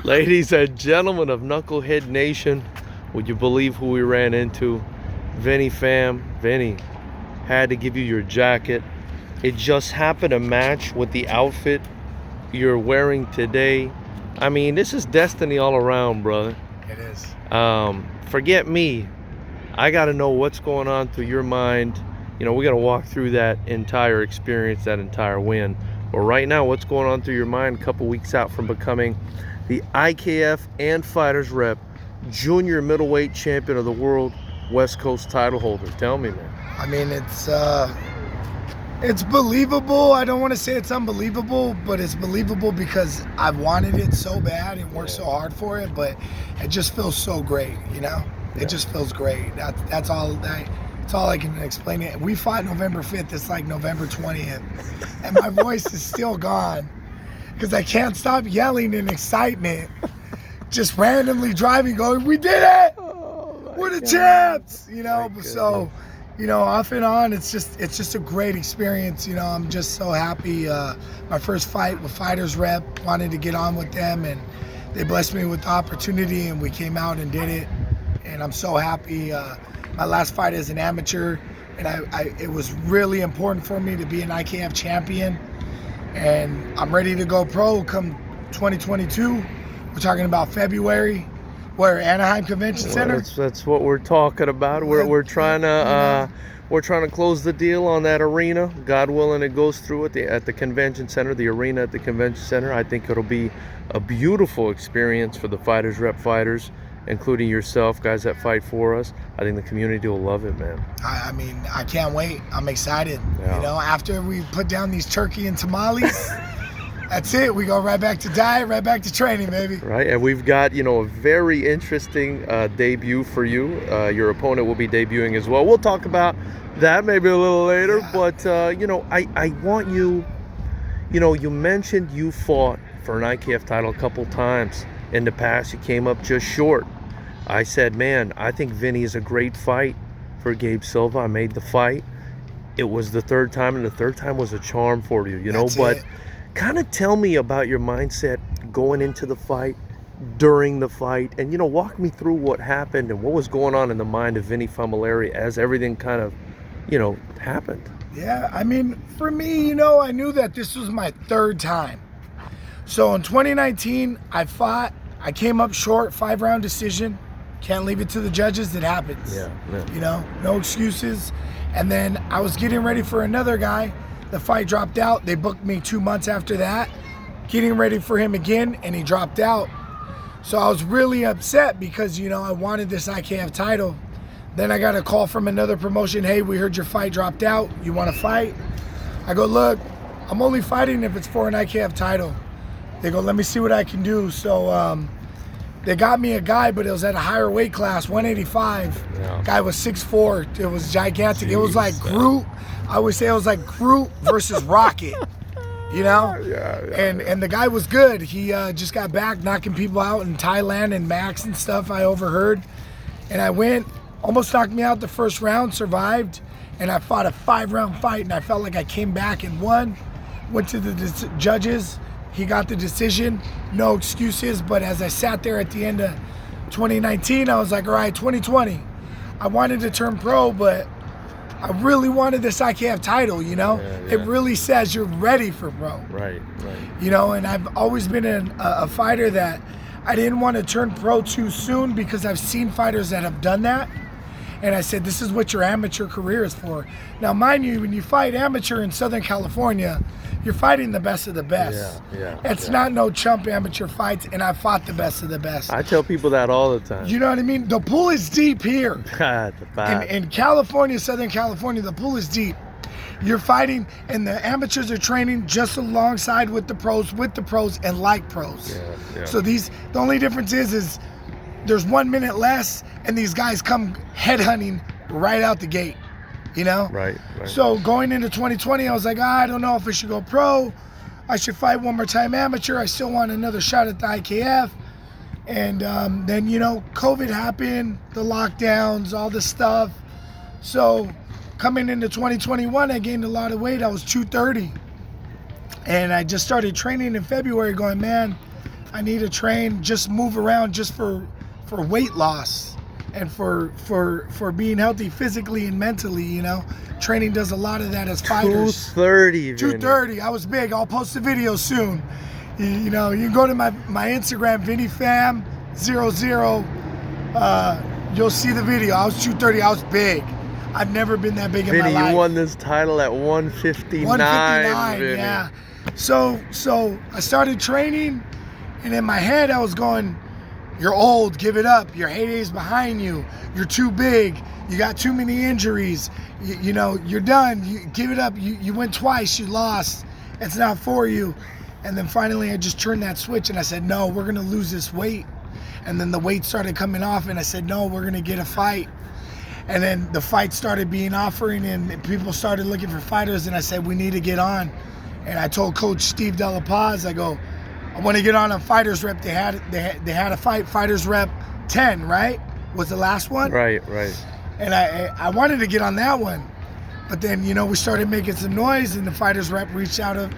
Ladies and gentlemen of Knucklehead Nation, would you believe who we ran into? Vinny Fam. Vinny, had to give you your jacket. It just happened to match with the outfit you're wearing today. I mean, this is destiny all around, brother. It is. Forget me. I got to know what's going on through your mind. You know, we got to walk through that entire experience, that entire win. But right now, what's going on through your mind a couple weeks out from becoming the IKF and FightersRep junior middleweight champion of the world, West Coast title holder? Tell me, man. I mean, it's believable. I don't want to say it's unbelievable, but it's believable because I've wanted it so bad and worked so hard for it. But it just feels so great, you know. It just feels great. That's all I can explain it. We fought November 5th. It's like November 20th, and my voice is still gone because I can't stop yelling in excitement. Just randomly driving, going, "We did it! We're the champs!" You know. So, you know, off and on, it's just a great experience. You know, I'm just so happy. My first fight with FightersRep, wanted to get on with them, and they blessed me with the opportunity, and we came out and did it. And I'm so happy. My last fight as an amateur, and it was really important for me to be an IKF champion. And I'm ready to go pro come 2022. We're talking about February. Where, Anaheim Convention Center? That's what we're talking about. We're trying to close the deal on that arena. God willing, it goes through at the convention center, the arena at the convention center. I think it'll be a beautiful experience for the FightersRep fighters, including yourself, guys that fight for us. I think the community will love it, man. I mean, I can't wait. I'm excited. Yeah. You know, after we put down these turkey and tamales, that's it. We go right back to diet, right back to training, baby. Right, and we've got, you know, a very interesting debut for you. Your opponent will be debuting as well. We'll talk about that maybe a little later. Yeah. But, you know, I want you, you know, you mentioned you fought for an IKF title a couple times. In the past, you came up just short. I said, man, I think Vinny is a great fight for Gabe Silva. I made the fight. It was the third time, and the third time was a charm for you, you know. But kind of tell me about your mindset going into the fight, during the fight, and, you know, walk me through what happened and what was going on in the mind of Vinny Familari as everything kind of, you know, happened. Yeah, I mean, for me, you know, I knew that this was my third time. So in 2019, I fought. I came up short, 5-round decision. Can't leave it to the judges. It happens. Yeah. You know, no excuses. And then I was getting ready for another guy. The fight dropped out. They booked me 2 months after that, getting ready for him again, and he dropped out. So I was really upset because, you know, I wanted this IKF title. Then I got a call from another promotion. Hey, we heard your fight dropped out. You want to fight? I go, look, I'm only fighting if it's for an IKF title. They go, let me see what I can do. So they got me a guy, but it was at a higher weight class, 185. Yeah. Guy was 6'4". It was gigantic. Jeez, it was like Groot. I would say it was like Groot versus Rocket, you know? Yeah. And the guy was good. He just got back knocking people out in Thailand and Max and stuff, I overheard. And I went, almost knocked me out the first round, survived. And I fought a 5-round fight, and I felt like I came back and won. Went to the judges. He got the decision, no excuses. But as I sat there at the end of 2019, I was like, all right, 2020. I wanted to turn pro, but I really wanted this IKF title, you know? Yeah. It really says you're ready for pro. Right. You know, and I've always been a fighter that I didn't want to turn pro too soon because I've seen fighters that have done that. And I said, this is what your amateur career is for. Now, mind you, when you fight amateur in Southern California, you're fighting the best of the best. It's not no chump amateur fights, and I fought the best of the best. I tell people that all the time. You know what I mean? The pool is deep here. In California, Southern California, the pool is deep. You're fighting, and the amateurs are training just alongside with the pros, and like pros. So the only difference is there's 1 minute less, and these guys come headhunting right out the gate, you know? Right. So going into 2020, I was like, I don't know if I should go pro. I should fight one more time amateur. I still want another shot at the IKF. And then, you know, COVID happened, the lockdowns, all this stuff. So coming into 2021, I gained a lot of weight. I was 230. And I just started training in February going, man, I need to train, just move around just for weight loss and for being healthy physically and mentally, you know. Training does a lot of that as fighters. 230. 230. I was big. I'll post a video soon. You know, you can go to my Instagram, Vinny Fam00. You'll see the video. I was 230. I was big. I've never been that big in my life. Vinny, you won this title at 159. 159, Vinny. yeah. So I started training, and in my head I was going, "You're old. Give it up. Your heydays behind you. You're too big. You got too many injuries. You know, you're done. You give it up. You went twice. You lost. It's not for you." And then finally I just turned that switch and I said, "No, we're gonna lose this weight." And then the weight started coming off, and I said, "No, we're gonna get a fight." And then the fight started being offering, and people started looking for fighters, and I said, "We need to get on." And I told Coach Steve De La Paz, I go, "I want to get on FightersRep." They had a fight, FightersRep 10, right? Was the last one? Right. And I wanted to get on that one. But then, you know, we started making some noise, and the FightersRep reached out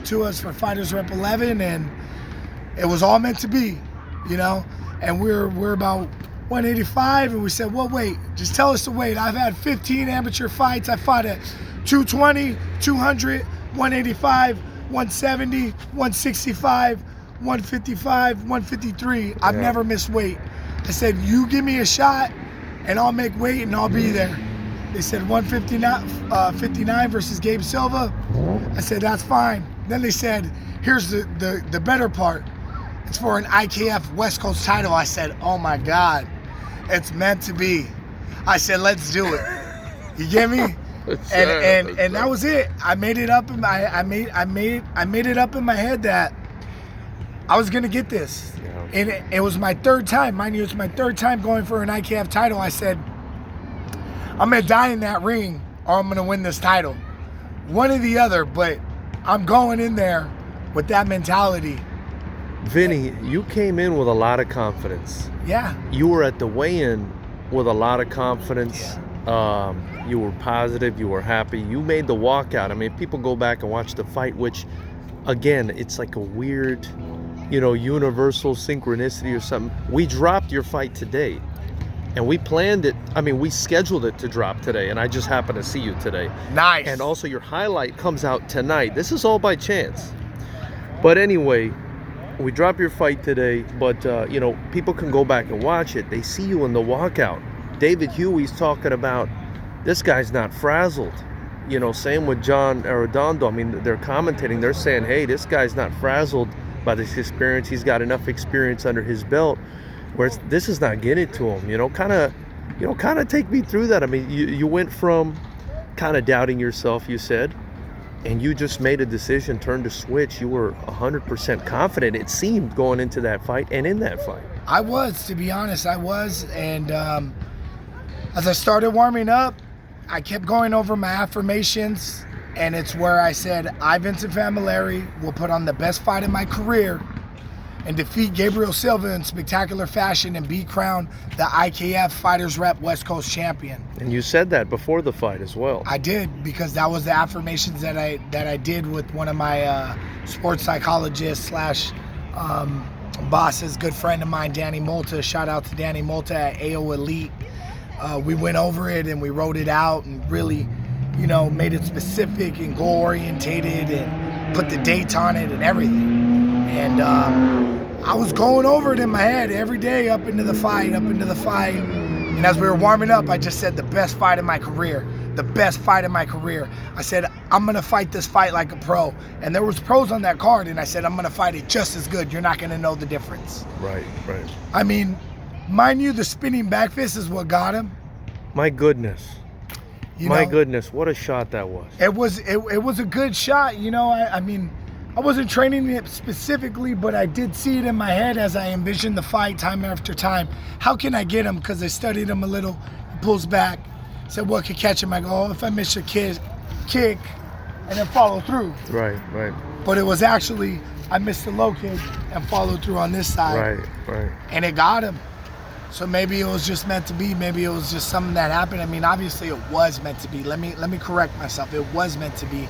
to us for FightersRep 11, and it was all meant to be, you know. And we're about 185, and we said, "Well, wait, just tell us the weight." I've had 15 amateur fights. I fought at 220, 200, 185, 170, 165, 155, 153. I've never missed weight. I said, "You give me a shot, and I'll make weight, and I'll be there." They said 159 versus Gabe Silva. I said, "That's fine." Then they said, "Here's the better part. It's for an IKF West Coast title." I said, "Oh my God, it's meant to be." I said, "Let's do it." You get me? And that was it. I made it up in my I made it up in my head that I was gonna get this. Yeah. And it was my third time. Mind you, it's my third time going for an IKF title. I said, "I'm gonna die in that ring, or I'm gonna win this title. One or the other, but I'm going in there with that mentality." Vinny, you came in with a lot of confidence. Yeah. You were at the weigh-in with a lot of confidence. Yeah. You were positive. You were happy. You made the walkout. I mean, people go back and watch the fight, which, again, it's like a weird, you know, universal synchronicity or something. We dropped your fight today, and we planned it. I mean, we scheduled it to drop today, and I just happened to see you today. Nice. And also, your highlight comes out tonight. This is all by chance. But anyway, we drop your fight today, but you know, people can go back and watch it. They see you in the walkout. David Huey's talking about, this guy's not frazzled. You know, same with John Arredondo. I mean, they're commentating. They're saying, hey, this guy's not frazzled by this experience. He's got enough experience under his belt where this is not getting to him. You know, kind of take me through that. I mean, you went from kind of doubting yourself, you said, and you just made a decision, turned a switch. You were 100% confident, it seemed, going into that fight and in that fight. I was, to be honest, I was. And as I started warming up, I kept going over my affirmations, and it's where I said, "I, Vincent Familari, will put on the best fight of my career and defeat Gabriel Silva in spectacular fashion and be crowned the IKF FightersRep West Coast champion." And you said that before the fight as well. I did, because that was the affirmations that I did with one of my sports psychologists slash bosses, good friend of mine, Danny Molta. Shout out to Danny Molta at AO Elite. We went over it and we wrote it out and really, you know, made it specific and goal orientated and put the dates on it and everything. And I was going over it in my head every day up into the fight. And as we were warming up, I just said, the best fight of my career. The best fight of my career. I said, I'm going to fight this fight like a pro. And there was pros on that card, and I said, I'm going to fight it just as good. You're not going to know the difference. Right. I mean, mind you, the spinning back fist is what got him. My goodness. My goodness, what a shot that was. It was a good shot. You know, I mean, I wasn't training it specifically, but I did see it in my head as I envisioned the fight time after time. How can I get him? Because I studied him a little. He pulls back. Said, what could catch him? I go, oh, if I miss a kick, and then follow through. Right. But it was actually, I missed the low kick and followed through on this side. Right. And it got him. So maybe it was just meant to be. Maybe it was just something that happened. I mean, obviously it was meant to be. Let me correct myself. It was meant to be.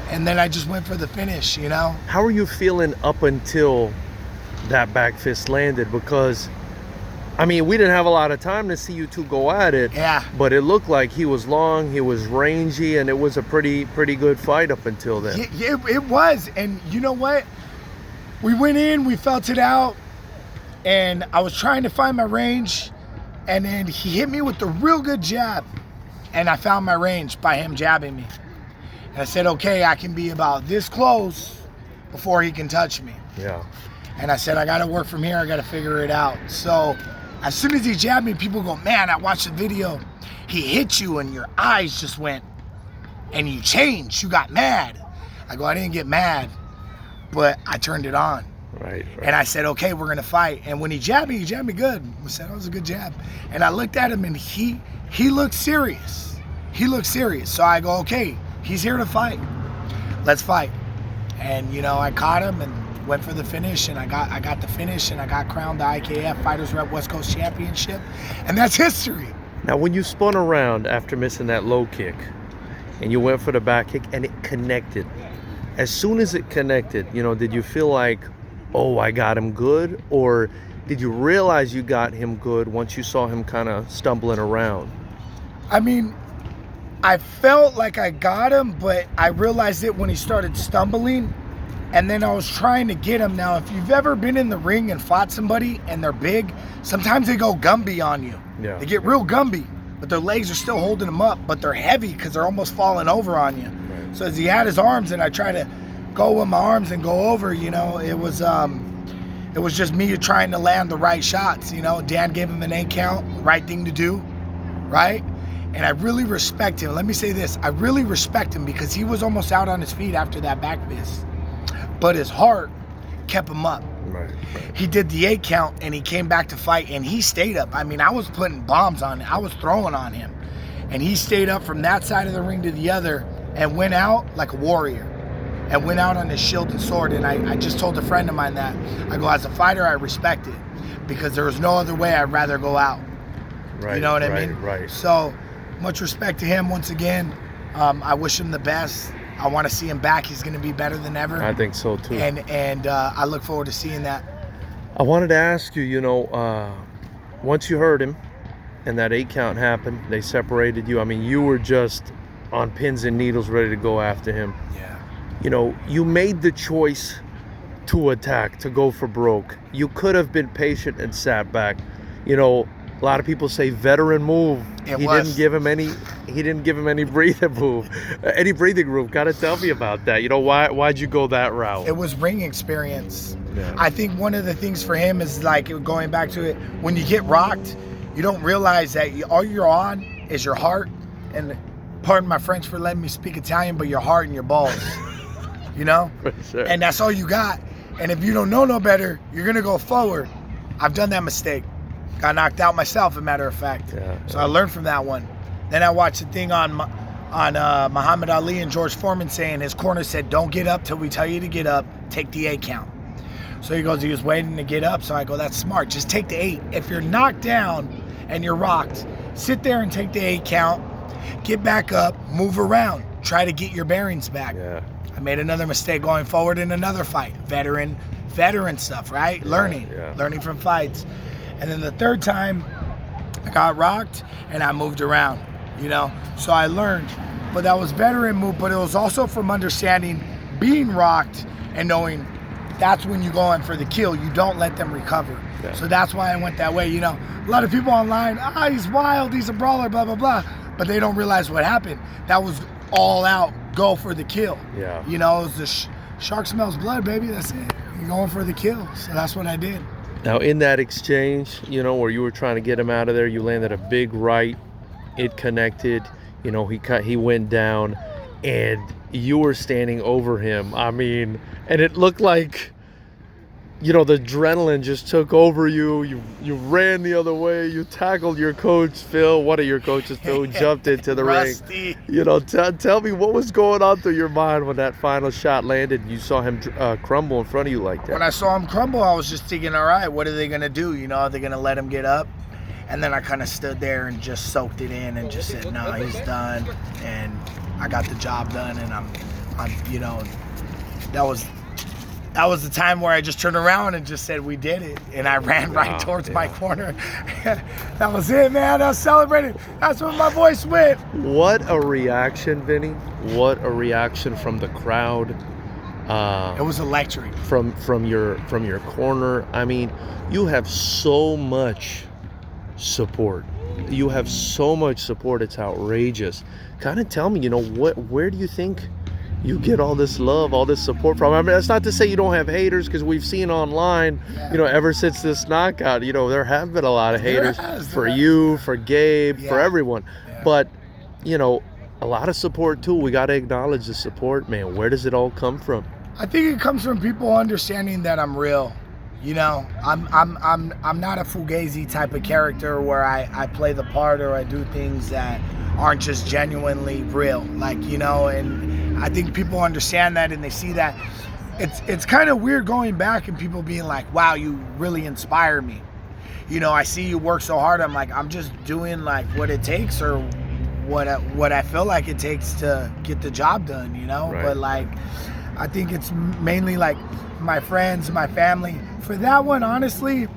And then I just went for the finish, you know? How are you feeling up until that back fist landed, because I mean, we didn't have a lot of time to see you two go at it. Yeah. But it looked like he was long, he was rangy, and it was a pretty good fight up until then. Yeah, it was. And you know what? We went in, we felt it out, and I was trying to find my range, and then he hit me with the real good jab, and I found my range by him jabbing me. And I said, okay, I can be about this close before he can touch me. Yeah. And I said, I got to work from here. I got to figure it out. So as soon as he jabbed me, people go, man, I watched the video. He hit you and your eyes just went, and you changed. You got mad. I go, I didn't get mad, but I turned it on. Right. And I said, okay, we're going to fight. And when he jabbed me good. I said, that was a good jab. And I looked at him, and he looked serious. He looked serious. So I go, okay, he's here to fight. Let's fight. And, you know, I caught him and went for the finish, and I got the finish, and I got crowned the IKF Fighters Rep West Coast Championship, and that's history. Now, when you spun around after missing that low kick, and you went for the back kick, and it connected, as soon as it connected, you know, did you feel like, oh, I got him good, or did you realize you got him good once you saw him kind of stumbling around? I mean, I felt like I got him, but I realized it when he started stumbling. And then I was trying to get him. Now, if you've ever been in the ring and fought somebody and they're big, sometimes they go Gumby on you. Yeah. They get real Gumby, but their legs are still holding them up, but they're heavy because they're almost falling over on you. Right. So as he had his arms and I tried to go with my arms and go over, you know, it was just me trying to land the right shots. You know, Dan gave him an 8 count, right thing to do, right? And I really respect him. Let me say this. I really respect him because he was almost out on his feet after that back fist. But his heart kept him up. Right. He did the 8 count, and he came back to fight, and he stayed up. I mean, I was putting bombs on him. I was throwing on him. And he stayed up from that side of the ring to the other and went out like a warrior and went out on his shield and sword. And I just told a friend of mine that. I go, as a fighter, I respect it because there was no other way I'd rather go out. Right. You know what I mean? Right. So much respect to him once again. I wish him the best. I want to see him back. He's going to be better than ever. I think so too. And I look forward to seeing that. I wanted to ask you, you know, once you heard him and that 8 count happened, they separated you. I mean, you were just on pins and needles ready to go after him. Yeah. You know, you made the choice to attack, to go for broke. You could have been patient and sat back. You know, a lot of people say veteran move. He didn't give him any breathing room. Gotta tell me about that. You know, why'd you go that route? It was ring experience. Yeah. I think one of the things for him is like going back to it, when you get rocked, you don't realize that all you're on is your heart, and pardon my French for letting me speak Italian, but your heart and your balls. You know? For sure. And that's all you got. And if you don't know no better, you're gonna go forward. I've done that mistake. Got knocked out myself, a matter of fact. Yeah. So I learned from that one. Then I watched the thing on Muhammad Ali and George Foreman saying his corner said, don't get up till we tell you to get up, take the 8 count. So he goes, he was waiting to get up. So I go, that's smart, just take the 8. If you're knocked down and you're rocked, sit there and take the 8 count, get back up, move around, try to get your bearings back. Yeah. I made another mistake going forward in another fight. Veteran stuff, right? Learning from fights. And then the third time, I got rocked and I moved around, you know? So I learned. But that was veteran move, but it was also from understanding being rocked and knowing that's when you go in for the kill. You don't let them recover. Yeah. So that's why I went that way. You know, a lot of people online, he's wild, he's a brawler, blah, blah, blah. But they don't realize what happened. That was all out, go for the kill. Yeah. You know, it was the shark smells blood, baby, that's it. You're going for the kill. So that's what I did. Now, in that exchange, you know, where you were trying to get him out of there, you landed a big right. It connected. You know, he went down, and you were standing over him. I mean, and it looked like, you know, the adrenaline just took over you. You ran the other way. You tackled your coach, Phil. One of your coaches, Phil, who jumped into the ring. You know, tell me what was going on through your mind when that final shot landed. You saw him crumble in front of you like that. When I saw him crumble, I was just thinking, all right, what are they going to do? You know, are they going to let him get up? And then I kind of stood there and just soaked it in and just said, no, he's done. And I got the job done. And I'm you know, that was that was the time where I just turned around and just said, we did it. And I ran right towards my corner. That was it, man. I was celebrating. That's when my voice went. What a reaction, Vinny. What a reaction from the crowd. It was electric. From your corner. I mean, you have so much support. You have so much support. It's outrageous. Kind of tell me, where do you think you get all this love, all this support from? I mean, that's not to say you don't have haters, because we've seen online, ever since this knockout, there have been a lot of haters for you, for Gabe, for everyone. But, a lot of support too. We got to acknowledge the support, man. Where does it all come from? I think it comes from people understanding that I'm real. I'm not a fugazi type of character where I play the part or I do things that aren't just genuinely real. And I think people understand that and they see that. It's kind of weird going back and people being like, wow, you really inspire me. I see you work so hard. I'm like, I'm just doing what it takes or what I feel like it takes to get the job done, Right. But I think it's mainly my friends, my family. For that one, honestly,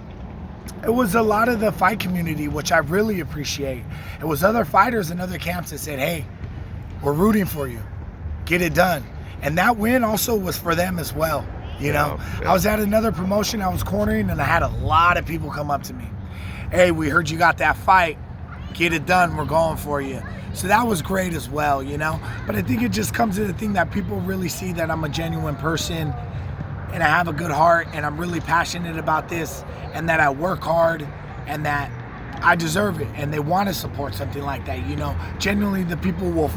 it was a lot of the fight community, which I really appreciate. It was other fighters in other camps that said, hey, we're rooting for you. Get it done. And that win also was for them as well. I was at another promotion I was cornering, and I had a lot of people come up to me. Hey, we heard you got that fight. Get it done. We're going for you. So that was great as well, But I think it just comes to the thing that people really see that I'm a genuine person and I have a good heart and I'm really passionate about this and that I work hard and that I deserve it and they want to support something like that, Genuinely, the people will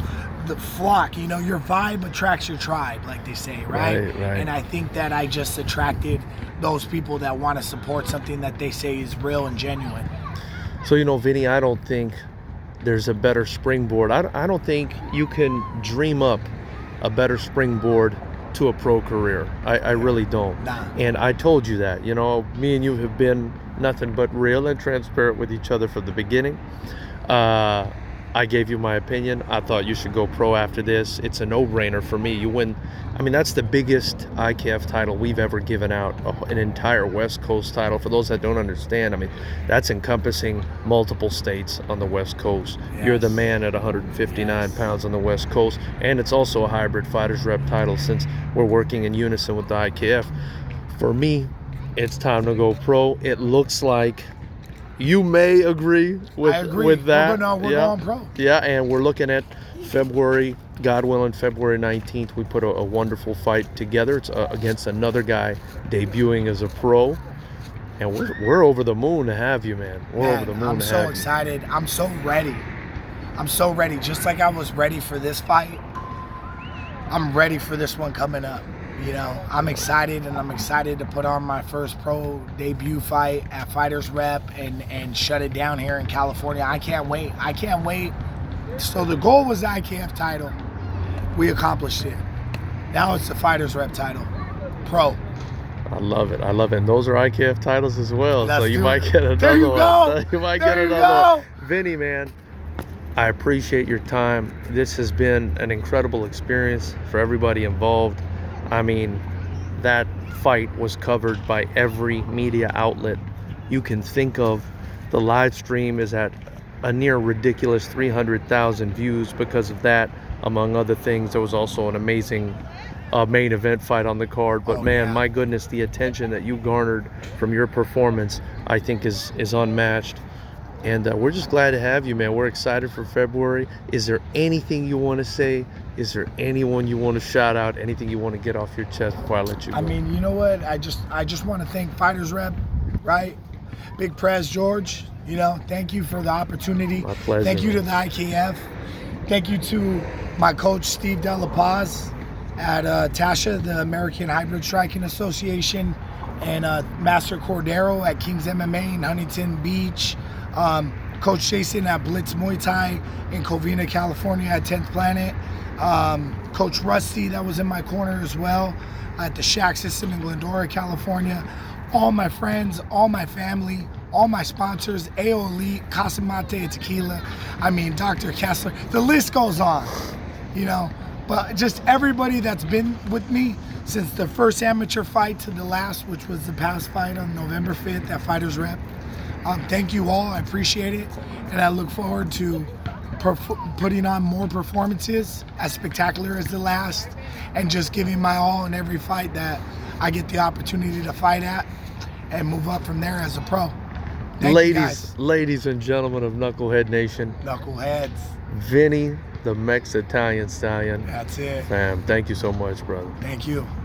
flock, your vibe attracts your tribe, like they say, right? Right. And I think that I just attracted those people that want to support something that they say is real and genuine. So, Vinny, I don't think there's a better springboard. I don't think you can dream up a better springboard to a pro career. I really don't. Nah. And I told you that, me and you have been nothing but real and transparent with each other from the beginning. I gave you my opinion. I thought you should go pro after this. It's a no-brainer for me. You win. I mean, that's the biggest IKF title we've ever given out, an entire West Coast title. For those that don't understand, I mean, that's encompassing multiple states on the West Coast. Yes. You're the man at 159 pounds on the West Coast, and it's also a hybrid fighters rep title since we're working in unison with the IKF. For me, it's time to go pro. It looks like you may agree with that. We're going pro. Yeah, and we're looking at February, God willing, February 19th. We put a wonderful fight together. It's against another guy debuting as a pro. And we're over the moon to have you, man. We're over the moon to have you. I'm so excited. I'm so ready. I'm so ready. Just like I was ready for this fight, I'm ready for this one coming up. I'm excited, and I'm excited to put on my first pro debut fight at FightersRep and shut it down here in California. I can't wait. So the goal was the IKF title. We accomplished it. Now it's the FightersRep title, pro. I love it. And those are IKF titles as well. So you might get another one. There you go. You might get another one. Vinny, man, I appreciate your time. This has been an incredible experience for everybody involved. I mean, that fight was covered by every media outlet you can think of. The live stream is at a near ridiculous 300,000 views because of that, among other things. There was also an amazing main event fight on the card. But my goodness, the attention that you garnered from your performance, I think is unmatched. And we're just glad to have you, man. We're excited for February. Is there anything you want to say? Is there anyone you want to shout out? Anything you want to get off your chest before I let you go? I mean, you know what? I just want to thank FightersRep, right? Big Prez George, thank you for the opportunity. My pleasure. Thank you to the IKF. Thank you to my coach, Steve De La Paz, at TASHA, the American Hybrid Striking Association, and Master Cordero at King's MMA in Huntington Beach. Coach Jason at Blitz Muay Thai in Covina, California at 10th Planet. Coach Rusty, that was in my corner as well, at the Shack System in Glendora, California. All my friends, all my family, all my sponsors, AO Elite, Casamate Tequila, Dr. Kessler, the list goes on. But just everybody that's been with me since the first amateur fight to the last, which was the past fight on November 5th at FightersRep. Thank you all. I appreciate it. And I look forward to putting on more performances as spectacular as the last, and just giving my all in every fight that I get the opportunity to fight at, and move up from there as a pro. Thank you guys. Ladies and gentlemen of Knucklehead Nation, Knuckleheads. Vinny, the Mex-Italian Stallion. That's it. Fam, thank you so much, brother. Thank you.